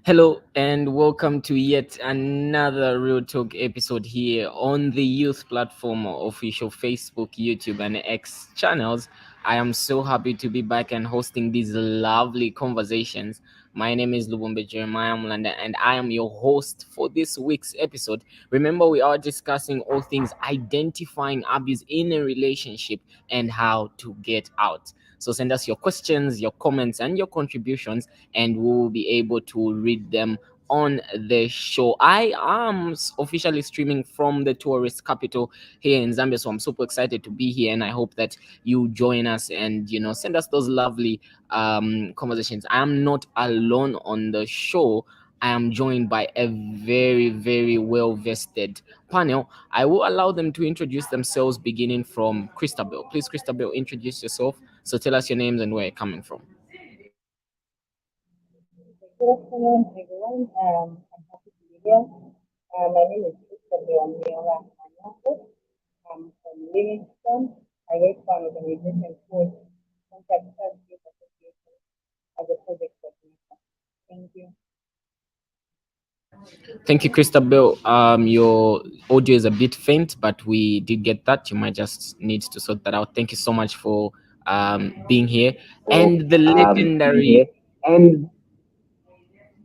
Hello and welcome to yet another Real Talk episode here on the Youth Platform official Facebook, YouTube, and X channels. I am so happy to be back and hosting these lovely conversations. My name is Lubumbe Jeremiah Mulanda and I am your host for this week's episode. Remember, we are discussing all things identifying abuse in a relationship and how to get out. So send us your questions, your comments, and your contributions, and we will be able to read them on the show. I am officially streaming from the tourist capital here in Zambia, so I'm super excited to be here, and I hope that you join us and send us those lovely conversations. I am not alone on the show. I am joined by a very, very well vested panel. I will allow them to introduce themselves, beginning from Christabel. Please, Christabel, introduce yourself. So tell us your names and where you're coming from. Good afternoon, everyone. I'm happy to be here. My name is Christabel Amiola Anyako. I'm from Livingston. I work for an organization called Contact Services Association as a project coordinator. Thank you. Thank you, Christabel. Your audio is a bit faint, but we did get that. You might just need to sort that out. Thank you so much for being here. And the legendary, And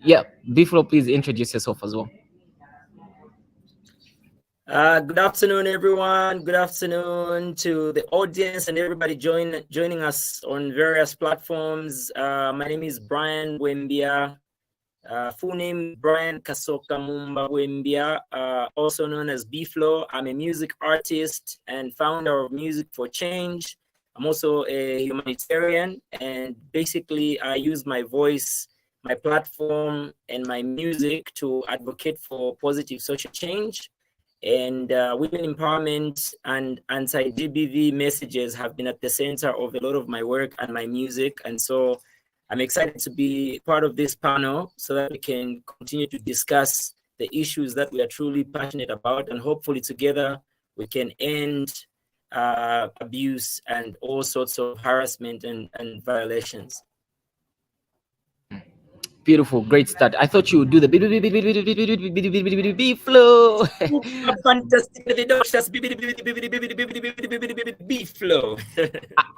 yeah, Biflo, please introduce yourself as well. Good afternoon, everyone. Good afternoon to the audience and everybody joining us on various platforms. My name is Brian Wembia. Full name Brian Kasoka Mumba Wembia, also known as Biflo. I'm a music artist and founder of Music for Change. I'm also a humanitarian, and basically I use my voice, my platform, and my music to advocate for positive social change. And women empowerment and anti-GBV messages have been at the center of a lot of my work and my music. And so I'm excited to be part of this panel so that we can continue to discuss the issues that we are truly passionate about. And hopefully together we can end abuse and all sorts of harassment and violations. Beautiful, great start. I thought you would do the flow. Fantastic, flow.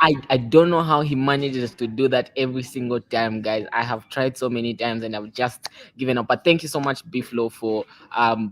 I don't know how he manages to do that every single time, guys. I have tried so many times and I've just given up. But thank you so much, Biflo, for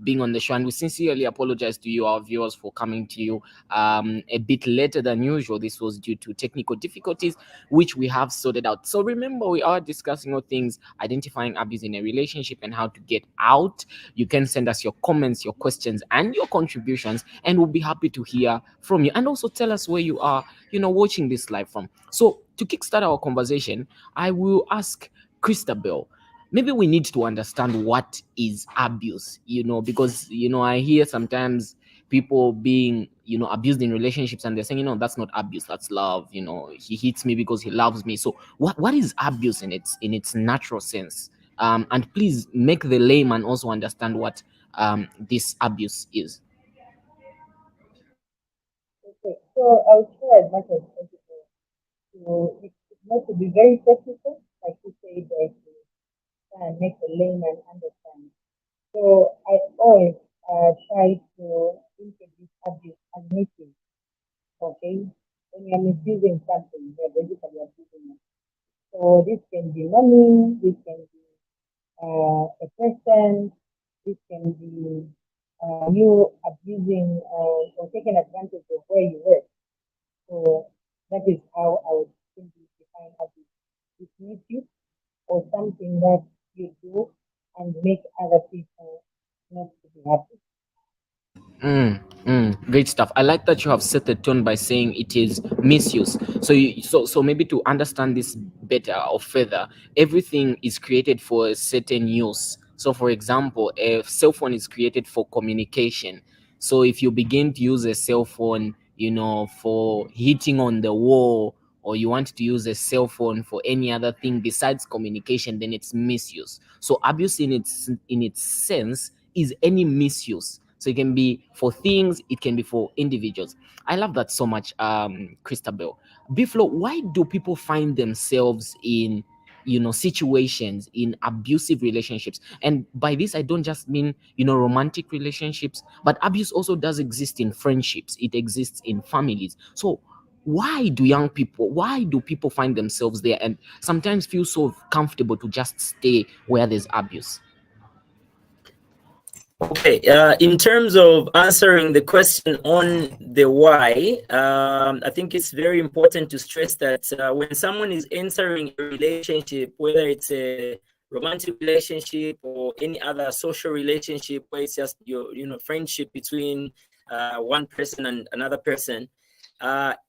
being on the show. And we sincerely apologize to you, our viewers, for coming to you a bit later than usual. This was due to technical difficulties, which we have sorted out. So remember, we are discussing all things identifying abuse in a relationship and how to get out. You can send us your comments, your questions, and your contributions, and we'll be happy to hear from you. And also tell us where you are watching this live from. So to kickstart our conversation, I will ask Christabel, maybe we need to understand what is abuse, because I hear sometimes people being abused in relationships and they're saying, that's not abuse, that's love. He hits me because he loves me. So what is abuse in its natural sense? And please make the layman also understand what this abuse is. Okay, so I'll try as much as possible it's not to be very technical, like you say, but to try and make the layman understand. So I always try to introduce abuse as meeting. Okay, when you're misusing something, you're basically abusing it. So this can be money, this can be a person, this can be you abusing or taking advantage of where you work. So that is how I would simply define abuse. It's misuse or something that you do and make other people not to be happy. Great stuff. I like that you have set the tone by saying it is misuse. So maybe to understand this better or further, everything is created for a certain use. So for example, a cell phone is created for communication. So if you begin to use a cell phone, for hitting on the wall, or you want to use a cell phone for any other thing besides communication, then it's misuse. So abuse in its sense is any misuse. So it can be for things, it can be for individuals. I love that so much, Christabel. Biflo, why do people find themselves in situations, in abusive relationships? And by this I don't just mean romantic relationships, but abuse also does exist in friendships, it exists in families. So why do people find themselves there and sometimes feel so comfortable to just stay where there's abuse? Okay, in terms of answering the question on the why, I think it's very important to stress that when someone is entering a relationship, whether it's a romantic relationship or any other social relationship where it's just your friendship between one person and another person,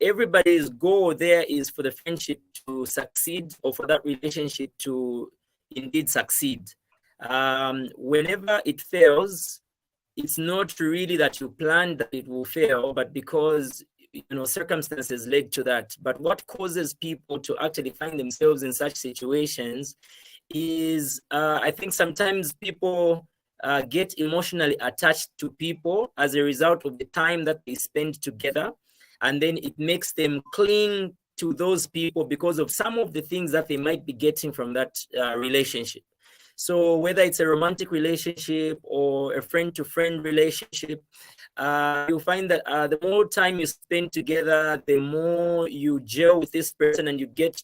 everybody's goal there is for the friendship to succeed or for that relationship to indeed succeed. Whenever it fails, it's not really that you planned that it will fail, but because circumstances led to that. But what causes people to actually find themselves in such situations is I think sometimes people get emotionally attached to people as a result of the time that they spend together, and then it makes them cling to those people because of some of the things that they might be getting from that relationship. So whether it's a romantic relationship or a friend-to-friend relationship, you'll find that the more time you spend together, the more you gel with this person, and you get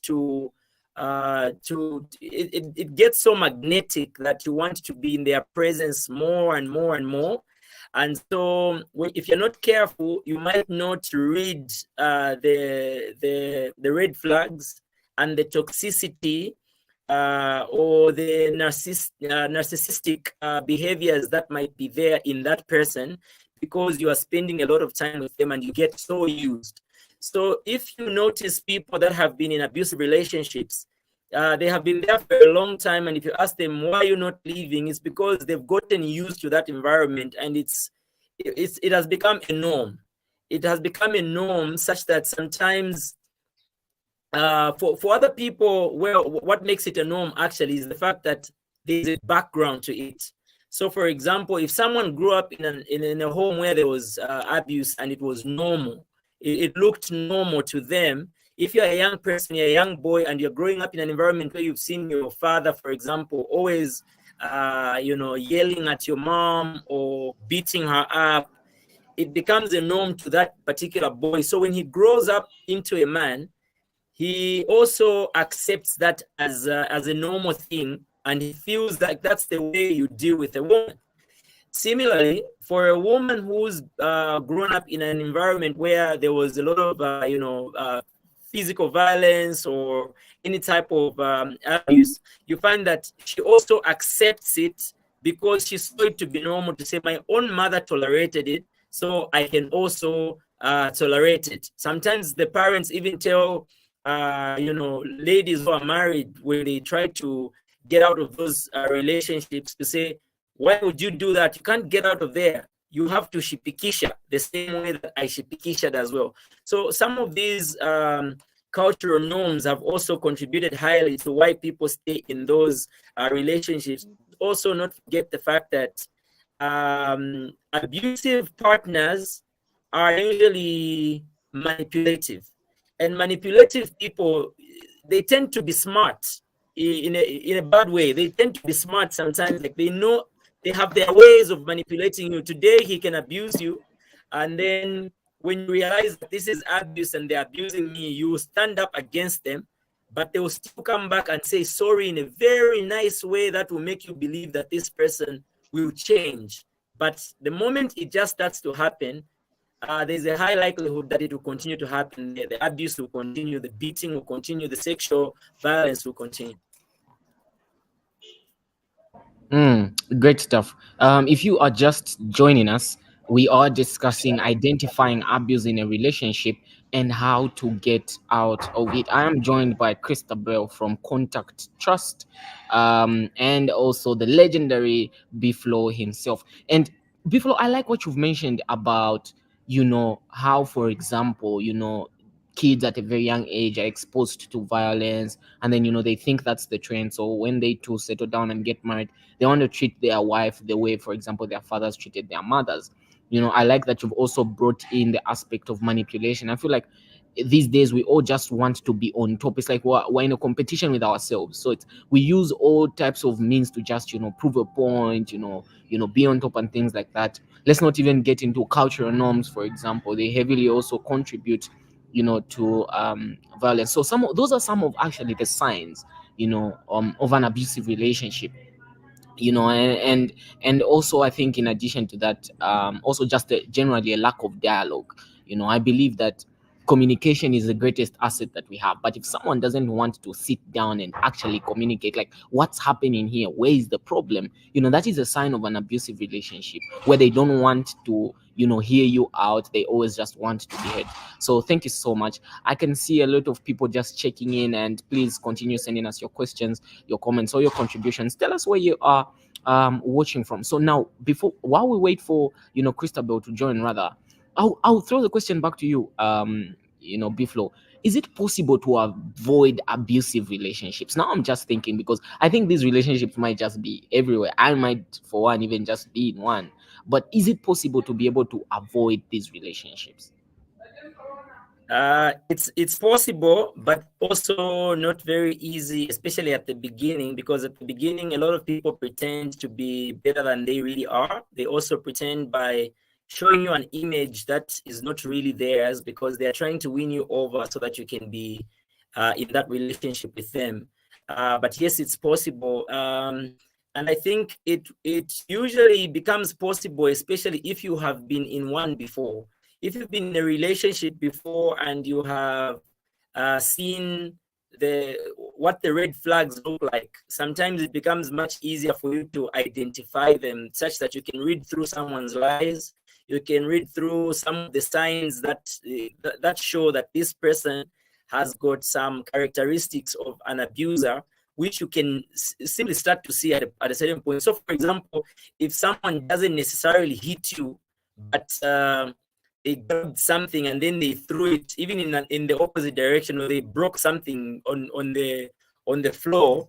it gets so magnetic that you want to be in their presence more and more and more. And so if you're not careful, you might not read the red flags and the toxicity or the narcissistic behaviors that might be there in that person, because you are spending a lot of time with them and you get so used. So if you notice people that have been in abusive relationships, they have been there for a long time, and if you ask them why you're not leaving, it's because they've gotten used to that environment, and it has become a norm. It has become a norm such that sometimes for other people, well, what makes it a norm actually is the fact that there's a background to it. So for example, if someone grew up in a home where there was abuse and it was normal, it looked normal to them. If you're a young person, you're a young boy, and you're growing up in an environment where you've seen your father, for example, always yelling at your mom or beating her up, it becomes a norm to that particular boy. So when he grows up into a man, he also accepts that as a normal thing, and he feels like that's the way you deal with a woman. Similarly, for a woman who's grown up in an environment where there was a lot of physical violence or any type of abuse, you find that she also accepts it because she saw it to be normal to say, my own mother tolerated it, so I can also tolerate it. Sometimes the parents even tell ladies who are married, when they try to get out of those relationships, to say, why would you do that? You can't get out of there. You have to shipikisha the same way that I shipikisha as well. So some of these cultural norms have also contributed highly to why people stay in those relationships. Also, not forget the fact that abusive partners are usually manipulative. And manipulative people, they tend to be smart in a bad way. They tend to be smart sometimes. Like, they have their ways of manipulating you. Today he can abuse you, and then when you realize that this is abuse and they're abusing me, you stand up against them, but they will still come back and say sorry in a very nice way that will make you believe that this person will change. But the moment it just starts to happen, there's a high likelihood that it will continue to happen. The abuse will continue, the beating will continue, the sexual violence will continue. Great stuff. If you are just joining us, we are discussing identifying abuse in a relationship and how to get out of it. I am joined by Christabel from Contact Trust, and also the legendary Biflo himself. And Biflo, I like what you've mentioned about, how, for example, kids at a very young age are exposed to violence, and then they think that's the trend. So when they too settle down and get married, they want to treat their wife the way, for example, their fathers treated their mothers. I like that you've also brought in the aspect of manipulation. I feel like these days we all just want to be on top. It's like we're in a competition with ourselves, so we use all types of means to just prove a point, be on top and things like that. Let's not even get into cultural norms, for example. They heavily also contribute to violence. So those are some of actually the signs of an abusive relationship. And also, I think, in addition to that, also just generally a lack of dialogue. I believe that communication is the greatest asset that we have, but if someone doesn't want to sit down and actually communicate, like, what's happening here, where is the problem, that is a sign of an abusive relationship, where they don't want to hear you out. They always just want to be heard. So thank you so much. I can see a lot of people just checking in, and please continue sending us your questions, your comments, or your contributions. Tell us where you are watching from. So now, while we wait for Christabel to join, rather, I'll throw the question back to you, Biflo. Is it possible to avoid abusive relationships? Now I'm just thinking, because I think these relationships might just be everywhere. I might, for one, even just be in one. But is it possible to be able to avoid these relationships? It's possible, but also not very easy, especially at the beginning, because at the beginning, a lot of people pretend to be better than they really are. They also pretend by showing you an image that is not really theirs, because they are trying to win you over so that you can be in that relationship with them. But yes, it's possible. And I think it usually becomes possible, especially if you have been in one before. If you've been in a relationship before and you have seen what the red flags look like, sometimes it becomes much easier for you to identify them, such that you can read through someone's lies. You can read through some of the signs that show that this person has got some characteristics of an abuser, which you can simply start to see at a certain point. So, for example, if someone doesn't necessarily hit you, but they grabbed something and then they threw it even in the opposite direction, or they broke something on the floor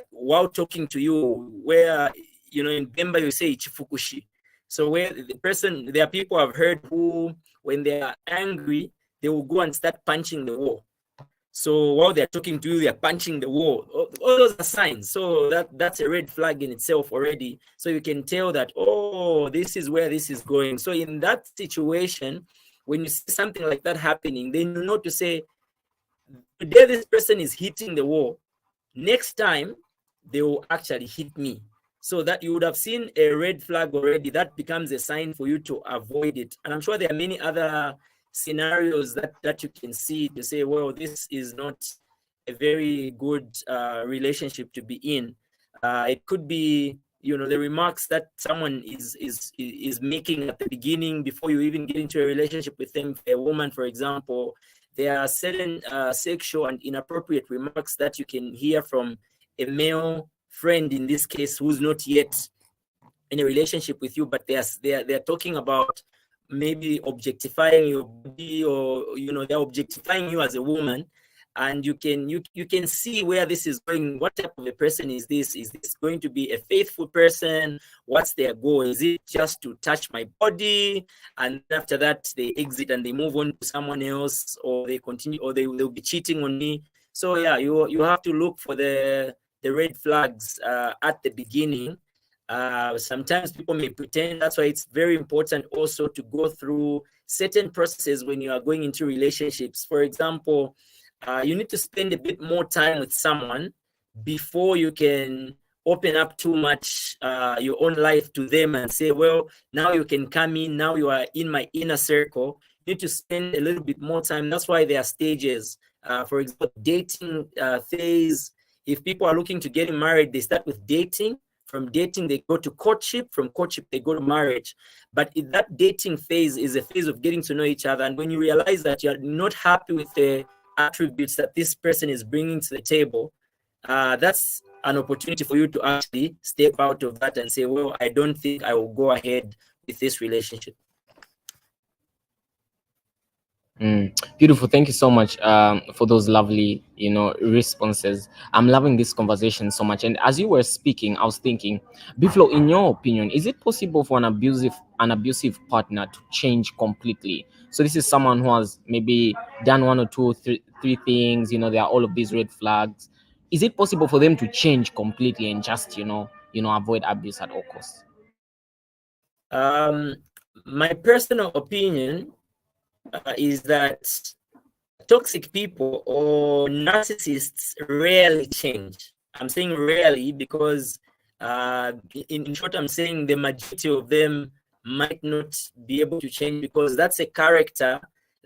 while talking to you, where in Bemba you say chifukushi. So where there are people I've heard who, when they are angry, they will go and start punching the wall. So while they're talking to you, they're punching the wall. All those are signs. So that's a red flag in itself already. So you can tell that, oh, this is where this is going. So in that situation, when you see something like that happening, then you know to say, today this person is hitting the wall. Next time, they will actually hit me. So that you would have seen a red flag already. That becomes a sign for you to avoid it. And I'm sure there are many other scenarios that you can see to say, well, this is not a very good relationship to be in. It could be, the remarks that someone is making at the beginning before you even get into a relationship with them. A woman, for example, there are certain sexual and inappropriate remarks that you can hear from a male friend, in this case, who's not yet in a relationship with you, but they're talking about maybe objectifying your body, or they're objectifying you as a woman, and you can see where this is going. What type of a person is this? Is this going to be a faithful person? What's their goal? Is it just to touch my body, and after that they exit and they move on to someone else, or they continue, or they'll be cheating on me? So yeah, you have to look for the red flags at the beginning, Sometimes people may pretend. That's why it's very important also to go through certain processes when you are going into relationships. For example, you need to spend a bit more time with someone before you can open up too much your own life to them and say, well, now you can come in, now you are in my inner circle. You need to spend a little bit more time. That's why there are stages. For example, dating phase. If people are looking to get married, they start with dating. From dating, they go to courtship. From courtship, they go to marriage. But that dating phase is a phase of getting to know each other. And when you realize that you're not happy with the attributes that this person is bringing to the table, that's an opportunity for you to actually step out of that and say, well, I don't think I will go ahead with this relationship. Beautiful. Thank you so much for those lovely, responses. I'm loving this conversation so much. And as you were speaking, I was thinking, Biflo, in your opinion, is it possible for an abusive partner to change completely? So this is someone who has maybe done one or two, three things. There are all of these red flags. Is it possible for them to change completely and just, avoid abuse at all costs? My personal opinion is that toxic people or narcissists rarely change. I'm saying rarely because, in short, I'm saying the majority of them might not be able to change because that's a character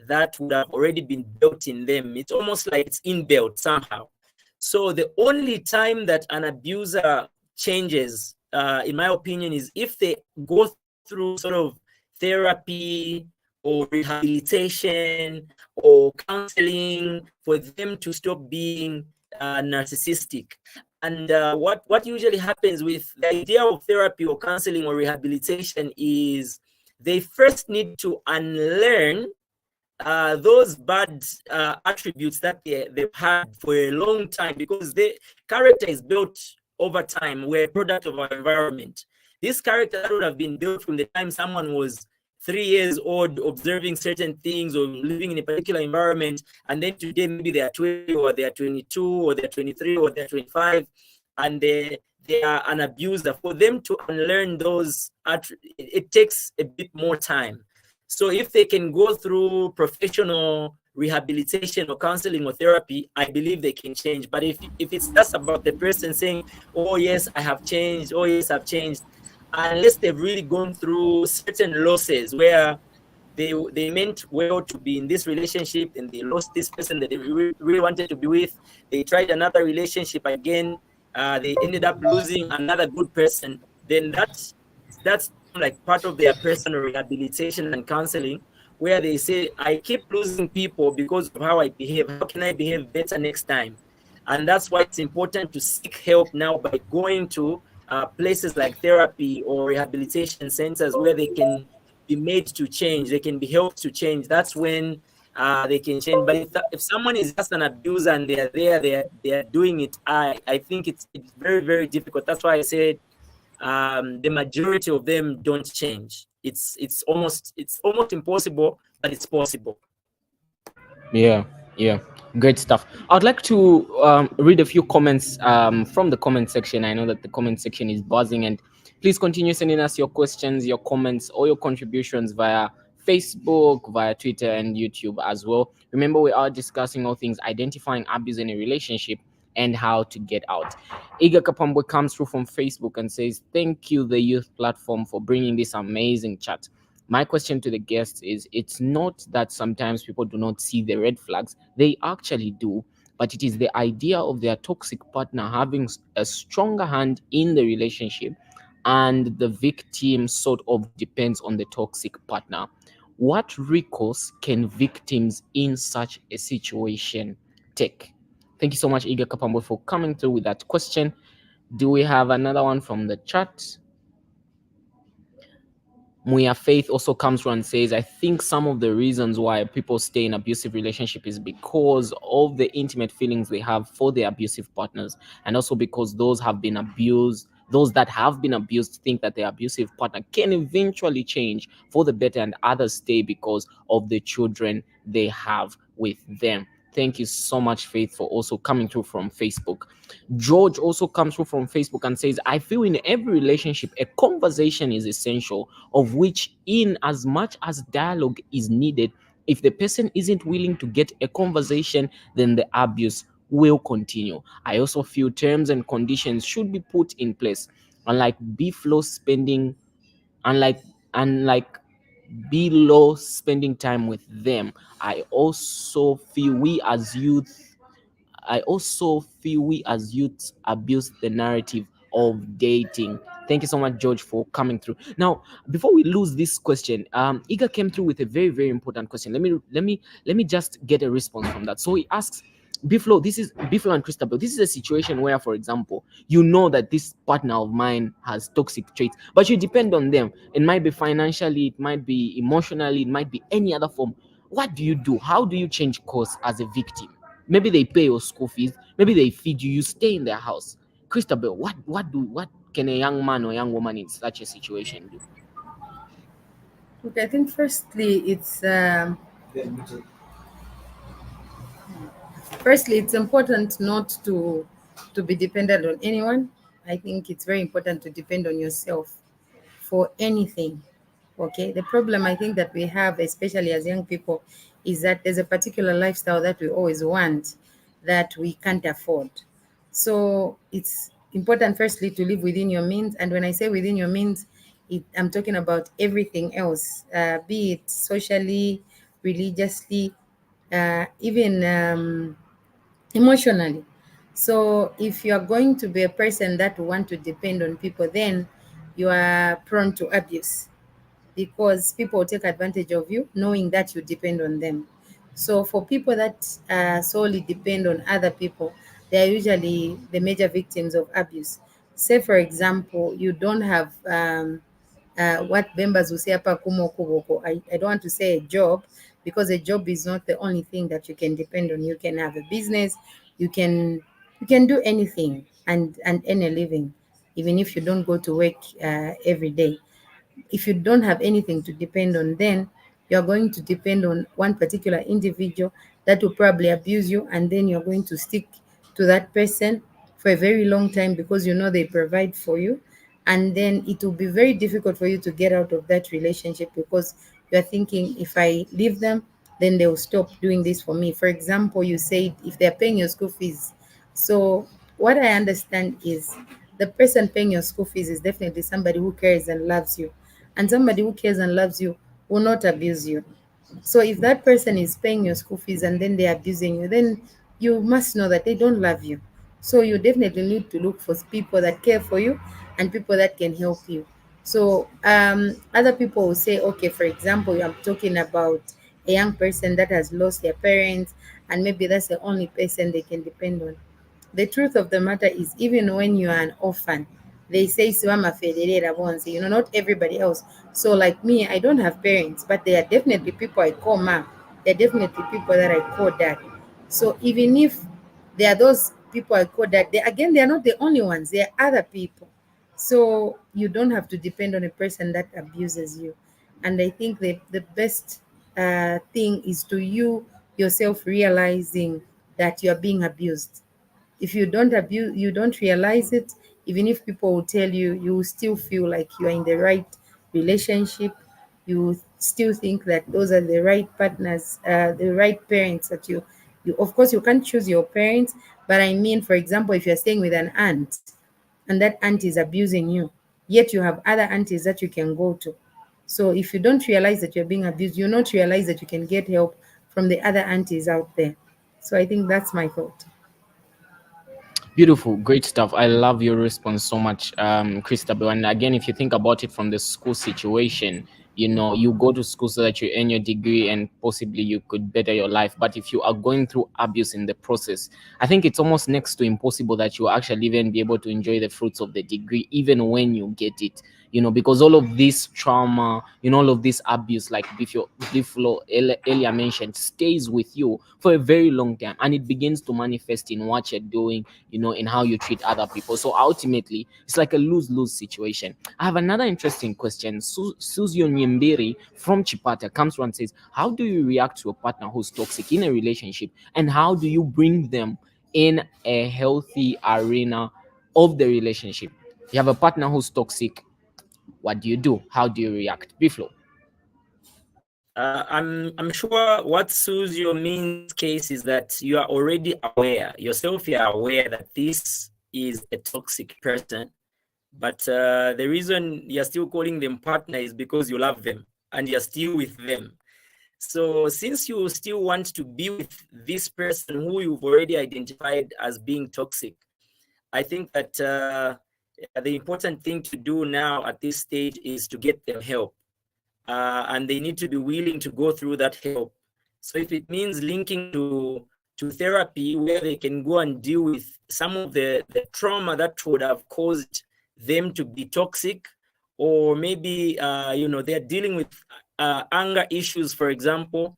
that would have already been built in them. It's almost like it's inbuilt somehow. So the only time that an abuser changes, in my opinion, is if they go through sort of therapy or rehabilitation or counseling for them to stop being narcissistic. And what usually happens with the idea of therapy or counseling or rehabilitation is they first need to unlearn those bad attributes that they've had for a long time, because the character is built over time. We're a product of our environment. This character that would have been built from the time someone was 3 years old, observing certain things or living in a particular environment, and then today maybe they are 20 or they are 22 or they're 23 or they're 25, and they are an abuser. For them to unlearn those, it takes a bit more time. So if they can go through professional rehabilitation or counseling or therapy, I believe they can change. But if it's just about the person saying, oh yes, I have changed, oh yes, I've changed, unless they've really gone through certain losses where they meant well to be in this relationship and they lost this person that they really wanted to be with, they tried another relationship again, they ended up losing another good person, then that's like part of their personal rehabilitation and counseling, where they say, I keep losing people because of how I behave. How can I behave better next time? And that's why it's important to seek help now by going to places like therapy or rehabilitation centers where they can be made to change. They can be helped to change. That's when they can change. But if someone is just an abuser and they're there, they're doing it, I think it's very, very difficult. That's why I said the majority of them don't change. It's almost impossible, but it's possible. Yeah, great stuff. I'd like to read a few comments from the comment section. I know that the comment section is buzzing, and please continue sending us your questions, your comments, or your contributions via Facebook, via Twitter, and YouTube as well. Remember, we are discussing all things identifying abuse in a relationship and how to get out. Iga Kapambwe comes through from Facebook and says, "Thank you, the youth platform, for bringing this amazing chat. My question to the guests is, it's not that sometimes people do not see the red flags, they actually do, but it is the idea of their toxic partner having a stronger hand in the relationship, and the victim sort of depends on the toxic partner. What recourse can victims in such a situation take?" Thank you so much, Iga Kapambo, for coming through with that question. Do we have another one from the chat? Muya Faith also comes through and says, I think some of the reasons why people stay in abusive relationship is because of the intimate feelings they have for their abusive partners, and also because those that have been abused think that their abusive partner can eventually change for the better, and others stay because of the children they have with them. Thank you so much, Faith, for also coming through from Facebook. George also comes through from Facebook and says, I feel in every relationship, a conversation is essential, of which, in as much as dialogue is needed, if the person isn't willing to get a conversation, then the abuse will continue. I also feel terms and conditions should be put in place. Unlike below spending, unlike unlike below spending time with them, I also feel we as youth I also feel we as youths abuse the narrative of dating. Thank you so much, George, for coming through. Now, before we lose this question, Iga came through with a very, very important question. Let me just get a response from that. So he asks, Biflo, this is Biflo and Christabel. This is a situation where, for example, you know that this partner of mine has toxic traits, but you depend on them. It might be financially, it might be emotionally, it might be any other form. What do you do? How do you change course as a victim? Maybe they pay your school fees, maybe they feed you, you stay in their house. Christabel, what can a young man or young woman in such a situation do? Okay, I think firstly it's important not to be dependent on anyone. I think it's very important to depend on yourself for anything. Okay, the problem I think that we have, especially as young people, is that there's a particular lifestyle that we always want that we can't afford. So it's important, firstly, to live within your means. And when I say within your means, I'm talking about everything else, be it socially, religiously, even emotionally. So if you are going to be a person that want to depend on people, then you are prone to abuse, because people will take advantage of you knowing that you depend on them. So for people that solely depend on other people, they are usually the major victims of abuse. Say, for example, you don't have what members will say hapa kumo kuboko. I don't want to say a job, because a job is not the only thing that you can depend on. You can have a business, you can do anything and earn a living, even if you don't go to work every day. If you don't have anything to depend on, then you're going to depend on one particular individual that will probably abuse you, and then you're going to stick to that person for a very long time because you know they provide for you. And then it will be very difficult for you to get out of that relationship, because you're thinking, if I leave them, then they will stop doing this for me. For example, you said if they're paying your school fees. So what I understand is the person paying your school fees is definitely somebody who cares and loves you. And somebody who cares and loves you will not abuse you. So if that person is paying your school fees and then they're abusing you, then you must know that they don't love you. So you definitely need to look for people that care for you and people that can help you. So other people will say, okay, for example, I'm talking about a young person that has lost their parents, and maybe that's the only person they can depend on. The truth of the matter is, even when you are an orphan, they say Siwama Federera once, not everybody else. So like me, I don't have parents, but there are definitely people I call mom. There are definitely people that I call dad. So even if there are those people I call dad, they are not the only ones. There are other people. So you don't have to depend on a person that abuses you. And I think the best thing is to you yourself realizing that you are being abused. If you don't realize it, even if people will tell you, you will still feel like you are in the right relationship. You still think that those are the right partners, the right parents that you of course you can't choose your parents, but I mean, for example, if you're staying with an aunt and that aunt is abusing you, yet you have other aunties that you can go to. So if you don't realize that you're being abused, you not realize that you can get help from the other aunties out there. So I think that's my thought. Beautiful, great stuff. I love your response so much, Christabel. And again, if you think about it from the school situation, you go to school so that you earn your degree and possibly you could better your life. But if you are going through abuse in the process, I think it's almost next to impossible that you actually even be able to enjoy the fruits of the degree, even when you get it. Because all of this trauma, all of this abuse, like Biflo earlier mentioned, stays with you for a very long time, and it begins to manifest in what you're doing, in how you treat other people. So ultimately, it's like a lose-lose situation. I have another interesting question. Suzy Mbiri from Chipata comes through and says, how do you react to a partner who's toxic in a relationship, and how do you bring them in a healthy arena of the relationship? You have a partner who's toxic. What do you do? How do you react? Biflo. I'm sure what Susio means case is that you are already aware yourself. You are aware that this is a toxic person, but the reason you're still calling them partner is because you love them and you're still with them. So since you still want to be with this person who you've already identified as being toxic, I think that the important thing to do now at this stage is to get them help. And they need to be willing to go through that help. So if it means linking to therapy, where they can go and deal with some of the trauma that would have caused them to be toxic, or maybe they're dealing with anger issues, for example,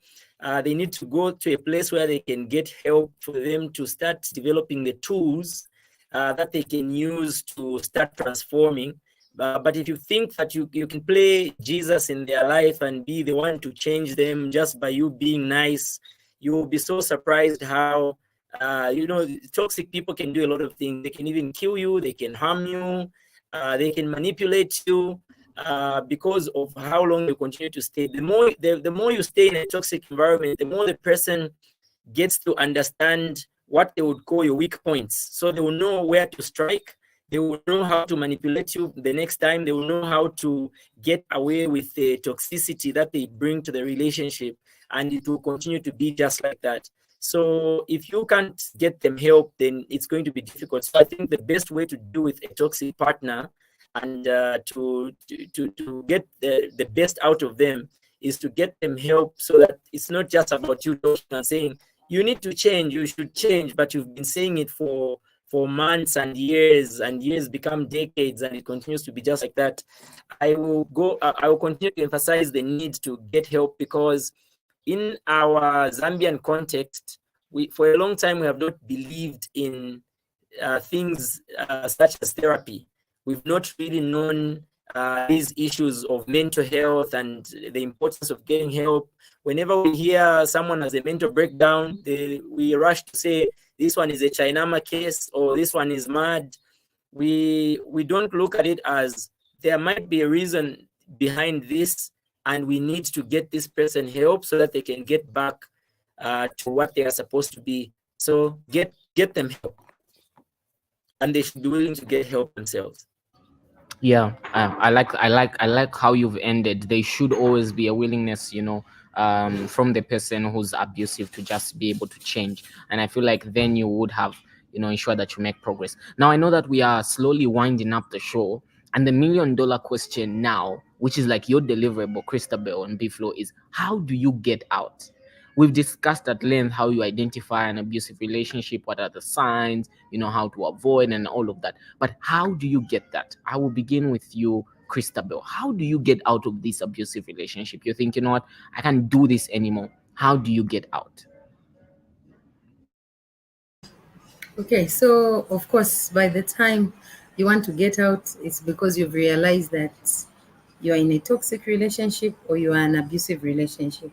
they need to go to a place where they can get help for them to start developing the tools that they can use to start transforming. But if you think that you can play Jesus in their life and be the one to change them just by you being nice, you will be so surprised how toxic people can do a lot of things. They can even kill you, they can harm you, they can manipulate you because of how long you continue to stay. The more you stay in a toxic environment, the more the person gets to understand what they would call your weak points. So they will know where to strike. They will know how to manipulate you the next time. They will know how to get away with the toxicity that they bring to the relationship, and it will continue to be just like that. So if you can't get them help, then it's going to be difficult. So I think the best way to deal with a toxic partner and to get the best out of them is to get them help, so that it's not just about you talking and saying, you need to change, you should change, but you've been saying it for months and years become decades, and it continues to be just like that. I will continue to emphasize the need to get help, because in our Zambian context, for a long time we have not believed in things such as therapy. We've not really known these issues of mental health and the importance of getting help. Whenever we hear someone has a mental breakdown, we rush to say, this one is a Chainama case, or this one is mad. We don't look at it as there might be a reason behind this, and we need to get this person help so that they can get back to what they are supposed to be. So get them help, and they should be willing to get help themselves. Yeah, I like how you've ended. There should always be a willingness, from the person who's abusive to just be able to change. And I feel like then you would have, ensure that you make progress. Now I know that we are slowly winding up the show, and the $1,000,000 question now, which is like your deliverable, Christabel and Biflo, is how do you get out? We've discussed at length how you identify an abusive relationship, what are the signs, how to avoid, and all of that. But how do you get that? I will begin with you, Christabel. How do you get out of this abusive relationship? You think, what, I can't do this anymore. How do you get out? Okay, so of course, by the time you want to get out, it's because you've realized that you're in a toxic relationship or you are an abusive relationship.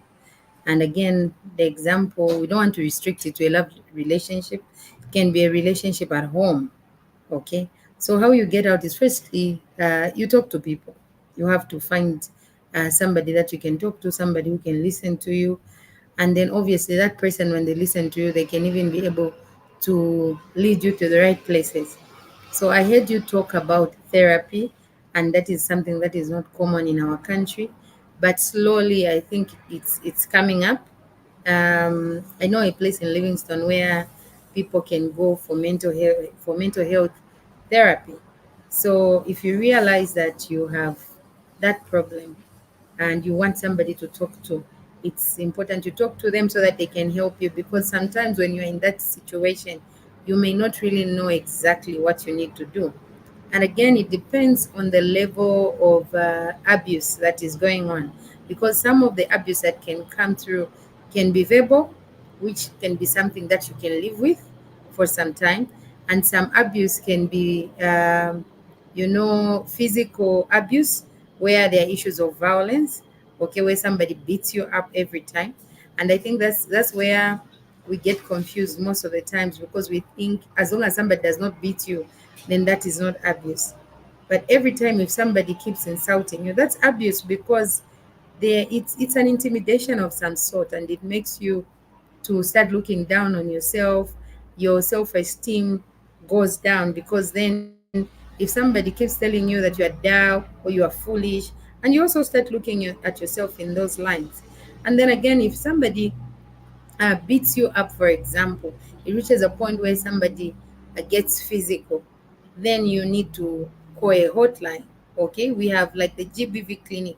And again, the example, we don't want to restrict it to a love relationship. It can be a relationship at home. Okay. So how you get out is firstly, you talk to people. You have to find somebody that you can talk to, somebody who can listen to you. And then obviously that person, when they listen to you, they can even be able to lead you to the right places. So I heard you talk about therapy, and that is something that is not common in our country, but slowly I think it's coming up. I know a place in Livingston where people can go for mental health therapy. So if you realize that you have that problem and you want somebody to talk to, it's important to talk to them so that they can help you, because sometimes when you're in that situation, you may not really know exactly what you need to do. And again, it depends on the level of abuse that is going on, because some of the abuse that can come through can be verbal, which can be something that you can live with for some time, and some abuse can be, physical abuse, where there are issues of violence, okay, where somebody beats you up every time. And I think that's where we get confused most of the times, because we think as long as somebody does not beat you, then that is not abuse. But every time if somebody keeps insulting you, that's abuse, because it's an intimidation of some sort, and it makes you to start looking down on yourself. Your self-esteem goes down, because then if somebody keeps telling you that you are dull or you are foolish, and you also start looking at yourself in those lines. And then again, if somebody beats you up, for example, it reaches a point where somebody gets physical, then you need to call a hotline. Okay, we have like the GBV clinic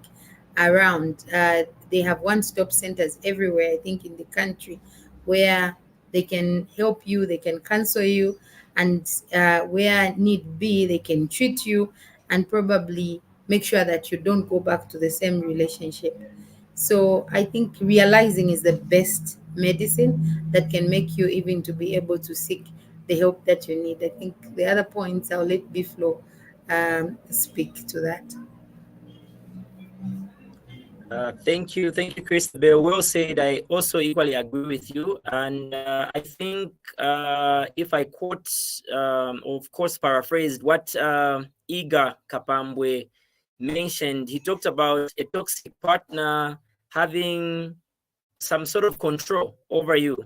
around. They have one-stop centers everywhere, I think, in the country, where they can help you, they can counsel you, and where need be, they can treat you and probably make sure that you don't go back to the same relationship. So I think realizing is the best medicine that can make you even to be able to seek the help that you need. I think the other points I'll let Biflo speak to that. Thank you, Christabel. Well said. I also equally agree with you, and I think if I quote, of course, paraphrased what Iga Kapambwe mentioned, he talked about a toxic partner having some sort of control over you.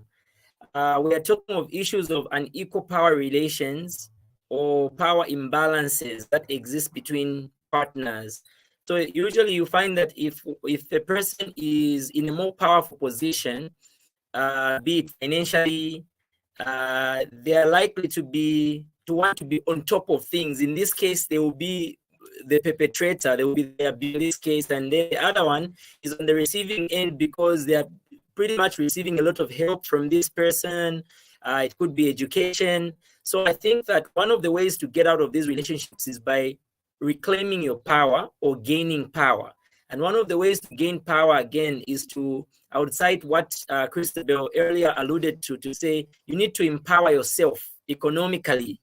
We are talking of issues of unequal power relations or power imbalances that exist between partners. So usually you find that if a person is in a more powerful position, be it financially, they are likely to want to be on top of things. In this case, they will be the perpetrator, they will be there in this case, and then the other one is on the receiving end because they are pretty much receiving a lot of help from this person. It could be education. So I think that one of the ways to get out of these relationships is by reclaiming your power or gaining power. And one of the ways to gain power, again, is to, outside what Christabel earlier alluded to say, you need to empower yourself economically.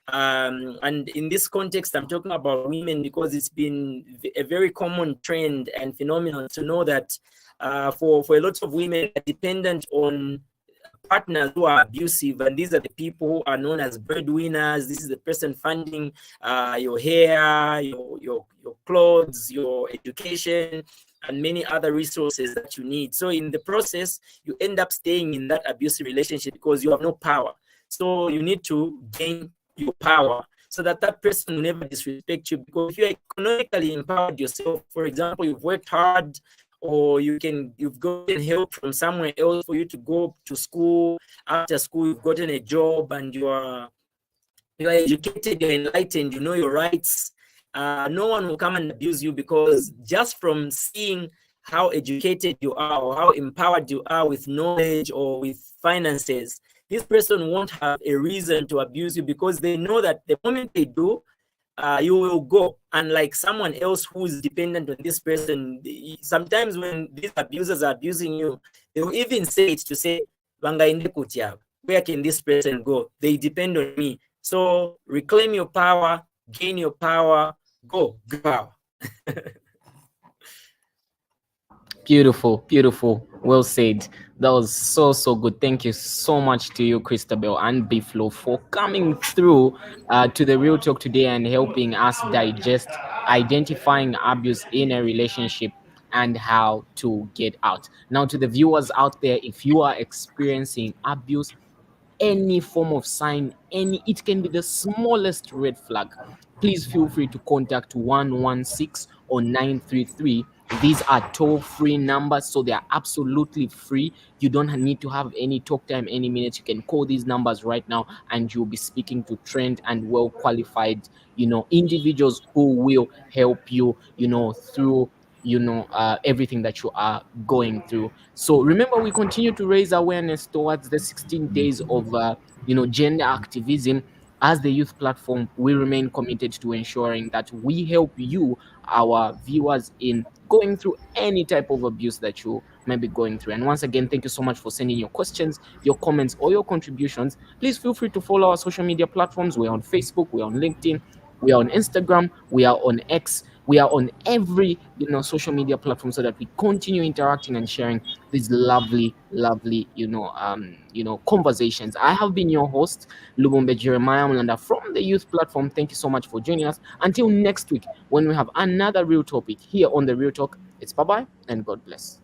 And in this context, I'm talking about women because it's been a very common trend and phenomenon to know that for a lot of women are dependent on partners who are abusive, and these are the people who are known as breadwinners. This is the person funding your hair, your clothes, your education, and many other resources that you need. So in the process, you end up staying in that abusive relationship because you have no power. So you need to gain your power so that that person will never disrespect you. Because if you're economically empowered yourself, for example, you've worked hard, or you've gotten help from somewhere else for you to go to school. After school, you've gotten a job and you are educated, you're enlightened, you know your rights. No one will come and abuse you, because just from seeing how educated you are or how empowered you are with knowledge or with finances, this person won't have a reason to abuse you, because they know that the moment they do, you will go. Unlike someone else who's dependent on this person, sometimes when these abusers are abusing you, they will even say it to say, where can this person go? They depend on me. So reclaim your power, gain your power, go power. Beautiful, beautiful. Well said. That was so good. Thank you so much to you, Christabel and Biflo, for coming through to the Real Talk today and helping us digest identifying abuse in a relationship and how to get out. Now, to the viewers out there, if you are experiencing abuse, any form of sign, it can be the smallest red flag, please feel free to contact 116 or 933. These are toll-free numbers, so they are absolutely free. You don't need to have any talk time, any minutes. You can call these numbers right now and you'll be speaking to trained and well qualified individuals who will help you through everything that you are going through. So remember, we continue to raise awareness towards the 16 days of gender activism. As the youth platform, we remain committed to ensuring that we help you, our viewers, in going through any type of abuse that you may be going through. And once again, thank you so much for sending your questions, your comments, or your contributions. Please feel free to follow our social media platforms. We're on Facebook, we're on LinkedIn, we are on Instagram, we are on X. We are on every social media platform so that we continue interacting and sharing these lovely conversations. I have been your host, Lubumbe Jeremiah Mulanda from the Youth Platform. Thank you so much for joining us. Until next week, when we have another real topic here on the Real Talk, it's bye bye and God bless.